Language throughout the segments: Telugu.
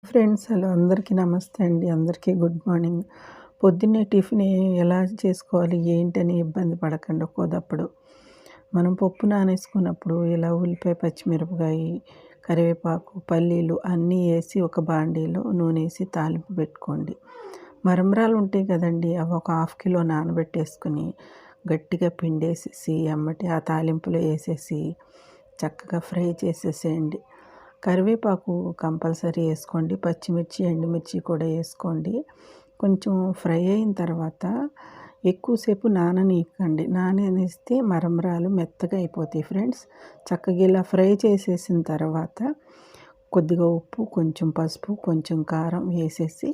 ఫ్రెండ్స్ హలో అందరికీ నమస్తే అండి. అందరికీ గుడ్ మార్నింగ్. పొద్దున్నే టిఫిన్ ఎలా చేసుకోవాలి ఏంటని ఇబ్బంది పడకండి. ఒక్కోదప్పుడు మనం పప్పు నానేసుకున్నప్పుడు ఇలా ఉల్లిపాయ, పచ్చిమిరపకాయ, కరివేపాకు, పల్లీలు అన్నీ వేసి ఒక బాండీలో నూనె వేసి తాలింపు పెట్టుకోండి. మరమరాలు ఉంటాయి కదండి, అవి ఒక హాఫ్ కిలో నానబెట్టేసుకుని గట్టిగా పిండేసేసి ఎమ్మటి ఆ తాలింపులో వేసేసి చక్కగా ఫ్రై చేసేసేయండి. కరివేపాకు కంపల్సరీ వేసుకోండి. పచ్చిమిర్చి, ఎండుమిర్చి కూడా వేసుకోండి. కొంచెం ఫ్రై అయిన తర్వాత ఎక్కువసేపు నాననీయకండి. నాననిస్తే మరమరాలు మెత్తగా అయిపోతాయి ఫ్రెండ్స్. చక్కగా ఇలా ఫ్రై చేసేసిన తర్వాత కొద్దిగా ఉప్పు, కొంచెం పసుపు, కొంచెం కారం వేసేసి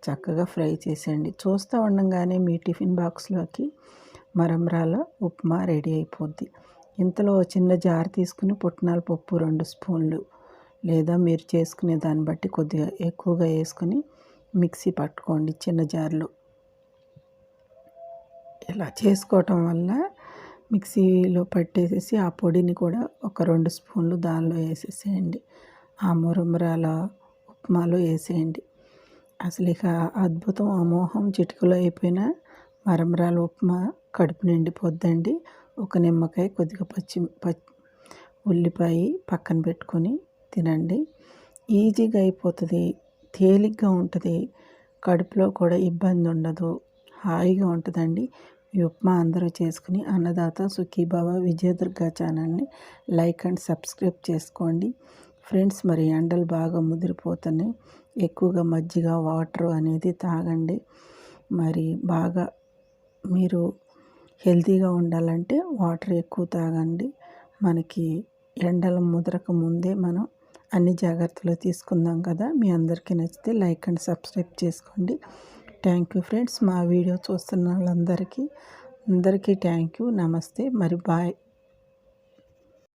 చక్కగా ఫ్రై చేసేయండి. చూస్తూ ఉండంగానే మీ టిఫిన్ బాక్స్లోకి మరమరాల ఉప్మా రెడీ అయిపోద్ది. ఇంతలో చిన్న జార్ తీసుకుని పుట్నాల పప్పు 2 స్పూన్లు లేదా మీరు చేసుకునే దాన్ని బట్టి కొద్దిగా ఎక్కువగా వేసుకొని మిక్సీ పట్టుకోండి చిన్న జార్లో. ఇలా చేసుకోవటం వల్ల మిక్సీలో పట్టేసేసి ఆ పొడిని కూడా ఒక 2 స్పూన్లు దానిలో వేసేసేయండి. ఆ మరమరాల ఉప్మాలో వేసేయండి. అసలు ఇక అద్భుతం, అమోఘం, చిటికలో అయిపోయిన మరమరాల ఉప్మా కడుపు నిండిపోద్దండి. ఒక నిమ్మకాయ, కొద్దిగా ఉల్లిపాయ పక్కన పెట్టుకొని తినండి. ఈజీగా అయిపోతుంది, తేలిగ్గా ఉంటుంది, కడుపులో కూడా ఇబ్బంది ఉండదు, హాయిగా ఉంటుందండి. ఈ ఉప్మా అందరూ చేసుకుని అన్నదాత సుఖీభవ విజయదుర్గ ఛానల్ని లైక్ అండ్ సబ్స్క్రైబ్ చేసుకోండి ఫ్రెండ్స్. మరి ఎండలు బాగా ముదిరిపోతున్నాయి, ఎక్కువగా మజ్జిగ, వాటర్ అనేది తాగండి. మరి బాగా మీరు హెల్తీగా ఉండాలంటే వాటర్ ఎక్కువ తాగండి. మనకి ఎండలు ముదరక ముందే మనం అన్ని జాగ్రత్తలు తీసుకుందాం కదా. మీ అందరికీ నచ్చితే లైక్ అండ్ సబ్స్క్రైబ్ చేసుకోండి. Thank you friends. మా వీడియో చూస్తున్న వాళ్ళందరికీ థ్యాంక్ యూ. నమస్తే, మరి బాయ్.